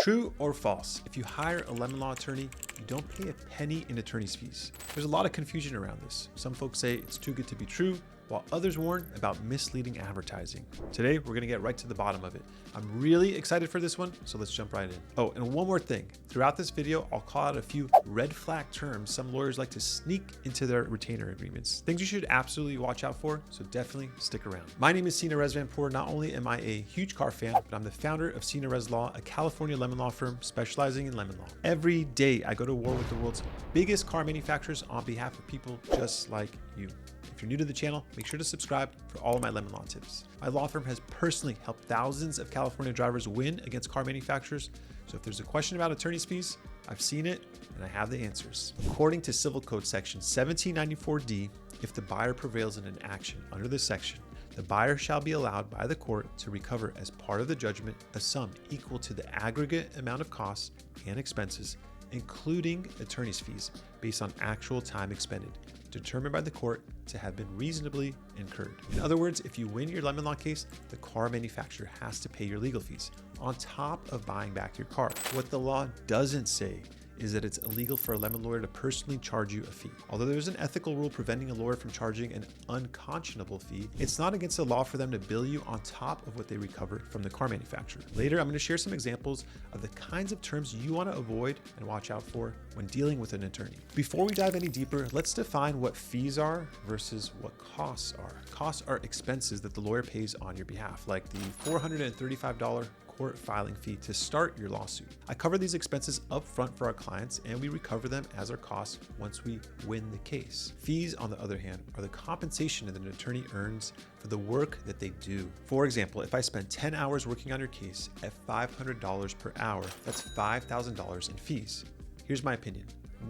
True or false? If you hire a lemon law attorney, you don't pay a penny in attorney's fees. There's a lot of confusion around this. Some folks say it's too good to be true, while others warn about misleading advertising. Today, we're gonna get right to the bottom of it. I'm really excited for this one, so let's jump right in. Oh, and one more thing. Throughout this video, I'll call out a few red flag terms some lawyers like to sneak into their retainer agreements. Things you should absolutely watch out for, so definitely stick around. My name is Sina Rezvanpour. Not only am I a huge car fan, but I'm the founder of Sina Rez Law, a California lemon law firm specializing in lemon law. Every day, I go to war with the world's biggest car manufacturers on behalf of people just like you. If you're new to the channel, make sure to subscribe for all of my lemon law tips. My law firm has personally helped thousands of California drivers win against car manufacturers. So if there's a question about attorney's fees, I've seen it and I have the answers. According to Civil Code Section 1794D, if the buyer prevails in an action under this section, the buyer shall be allowed by the court to recover as part of the judgment a sum equal to the aggregate amount of costs and expenses, including attorney's fees, based on actual time expended, determined by the court to have been reasonably incurred. In other words, if you win your lemon law case, the car manufacturer has to pay your legal fees on top of buying back your car. What the law doesn't say is that it's illegal for a lemon lawyer to personally charge you a fee. Although there's an ethical rule preventing a lawyer from charging an unconscionable fee, it's not against the law for them to bill you on top of what they recover from the car manufacturer. Later, I'm going to share some examples of the kinds of terms you want to avoid and watch out for when dealing with an attorney. Before we dive any deeper, let's define what fees are versus what costs are. Costs are expenses that the lawyer pays on your behalf, like the $435 court filing fee to start your lawsuit. I cover these expenses up front for our clients, and we recover them as our costs once we win the case. Fees, on the other hand, are the compensation that an attorney earns for the work that they do. For example, if I spend 10 hours working on your case at $500 per hour, that's $5,000 in fees. Here's my opinion.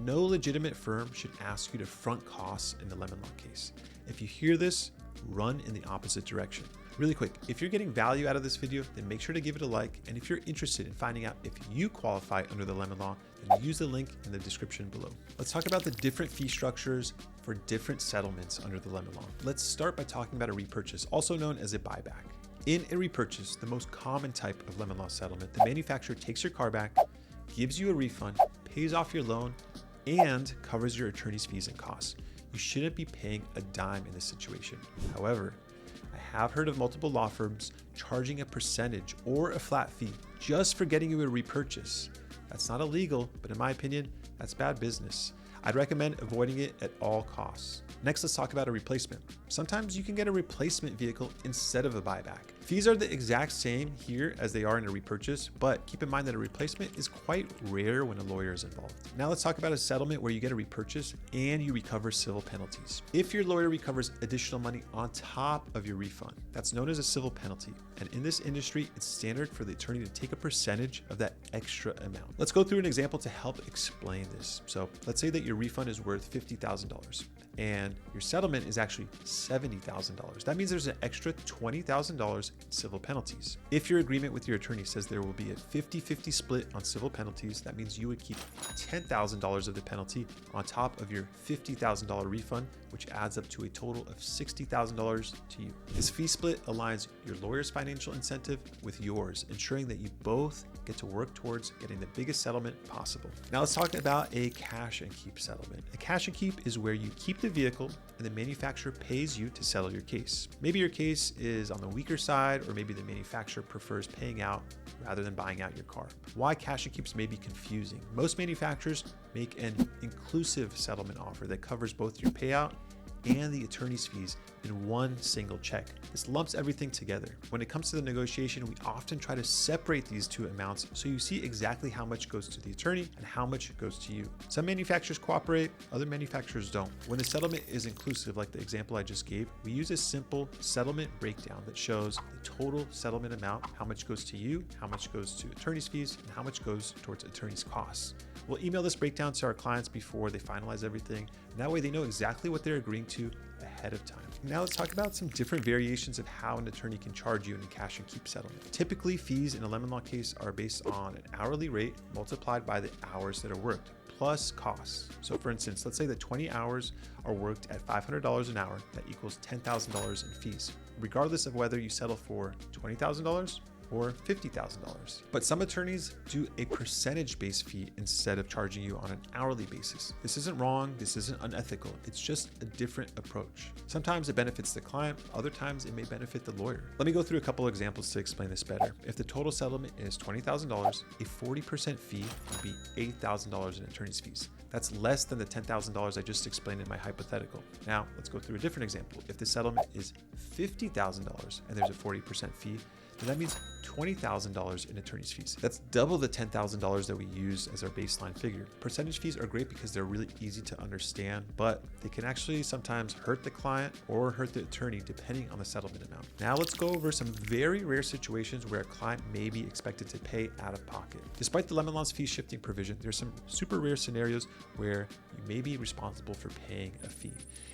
No legitimate firm should ask you to front costs in the lemon law case. If you hear this, run in the opposite direction. Really quick, if you're getting value out of this video, then make sure to give it a like. And if you're interested in finding out if you qualify under the lemon law, then use the link in the description below. Let's talk about the different fee structures for different settlements under the lemon law. Let's start by talking about a repurchase, also known as a buyback. In a repurchase, the most common type of lemon law settlement, the manufacturer takes your car back, gives you a refund, pays off your loan, and covers your attorney's fees and costs. You shouldn't be paying a dime in this situation. However, I have heard of multiple law firms charging a percentage or a flat fee just for getting you a repurchase. That's not illegal, but in my opinion, that's bad business. I'd recommend avoiding it at all costs. Next, let's talk about a replacement. Sometimes you can get a replacement vehicle instead of a buyback. Fees are the exact same here as they are in a repurchase, but keep in mind that a replacement is quite rare when a lawyer is involved. Now let's talk about a settlement where you get a repurchase and you recover civil penalties. If your lawyer recovers additional money on top of your refund, that's known as a civil penalty. And in this industry, it's standard for the attorney to take a percentage of that extra amount. Let's go through an example to help explain this. So let's say that your refund is worth $50,000 and your settlement is actually $70,000. That means there's an extra $20,000 in civil penalties. If your agreement with your attorney says there will be a 50-50 split on civil penalties, that means you would keep $10,000 of the penalty on top of your $50,000 refund, which adds up to a total of $60,000 to you. This fee split aligns your lawyer's financial incentive with yours, ensuring that you both get to work towards getting the biggest settlement possible. Now let's talk about a cash and keep settlement. A cash and keep is where you keep the vehicle and the manufacturer pays you to settle your case. Maybe your case is on the weaker side, or maybe the manufacturer prefers paying out rather than buying out your car. Why cash and keeps may be confusing. Most manufacturers make an inclusive settlement offer that covers both your payout and the attorney's fees in one single check. This lumps everything together. When it comes to the negotiation, we often try to separate these two amounts so you see exactly how much goes to the attorney and how much goes to you. Some manufacturers cooperate, other manufacturers don't. When the settlement is inclusive, like the example I just gave, we use a simple settlement breakdown that shows the total settlement amount, how much goes to you, how much goes to attorney's fees, and how much goes towards attorney's costs. We'll email this breakdown to our clients before they finalize everything, and that way they know exactly what they're agreeing to ahead of time. Now let's talk about some different variations of how an attorney can charge you in a cash and keep settlement. Typically, fees in a lemon law case are based on an hourly rate multiplied by the hours that are worked, plus costs. So for instance, let's say that 20 hours are worked at $500 an hour, that equals $10,000 in fees. Regardless of whether you settle for $20,000 or $50,000. But some attorneys do a percentage-based fee instead of charging you on an hourly basis. This isn't wrong, this isn't unethical, it's just a different approach. Sometimes it benefits the client, other times it may benefit the lawyer. Let me go through a couple examples to explain this better. If the total settlement is $20,000, a 40% fee would be $8,000 in attorney's fees. That's less than the $10,000 I just explained in my hypothetical. Now, let's go through a different example. If the settlement is $50,000 and there's a 40% fee, then that means $20,000 in attorney's fees. That's double the $10,000 that we use as our baseline figure. Percentage fees are great because they're really easy to understand, but they can actually sometimes hurt the client or hurt the attorney depending on the settlement amount. Now let's go over some very rare situations where a client may be expected to pay out of pocket. Despite the lemon law's fee shifting provision, there's some super rare scenarios where you may be responsible for paying a fee.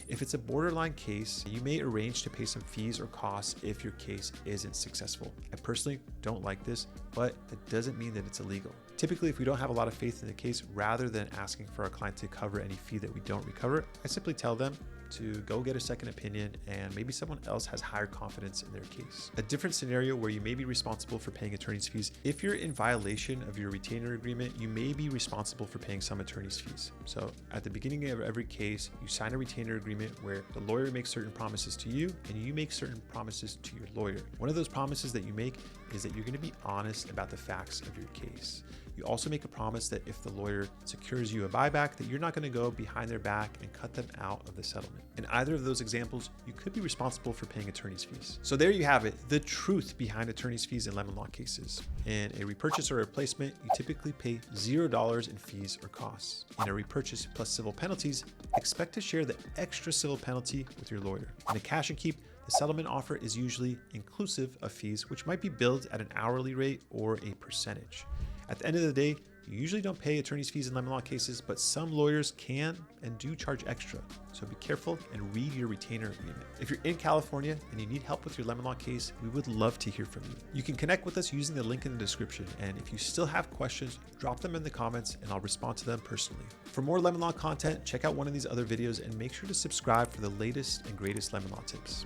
If it's a borderline case, you may arrange to pay some fees or costs if your case isn't successful. I personally don't like this, but that doesn't mean that it's illegal. Typically, if we don't have a lot of faith in the case, rather than asking for our client to cover any fee that we don't recover, I simply tell them to go get a second opinion and maybe someone else has higher confidence in their case. A different scenario where you may be responsible for paying attorney's fees. If you're in violation of your retainer agreement, you may be responsible for paying some attorney's fees. So at the beginning of every case, you sign a retainer agreement where the lawyer makes certain promises to you and you make certain promises to your lawyer. One of those promises that you make is that you're going to be honest about the facts of your case. You also make a promise that if the lawyer secures you a buyback, that you're not going to go behind their back and cut them out of the settlement. In either of those examples, you could be responsible for paying attorney's fees. So there you have it, the truth behind attorney's fees in lemon law cases. In a repurchase or replacement, you typically pay $0 in fees or costs. In a repurchase plus civil penalties, expect to share the extra civil penalty with your lawyer. In a cash and keep, the settlement offer is usually inclusive of fees, which might be billed at an hourly rate or a percentage. At the end of the day, you usually don't pay attorney's fees in lemon law cases, but some lawyers can and do charge extra. So be careful and read your retainer agreement. If you're in California and you need help with your lemon law case, we would love to hear from you. You can connect with us using the link in the description. And if you still have questions, drop them in the comments and I'll respond to them personally. For more lemon law content, check out one of these other videos and make sure to subscribe for the latest and greatest lemon law tips.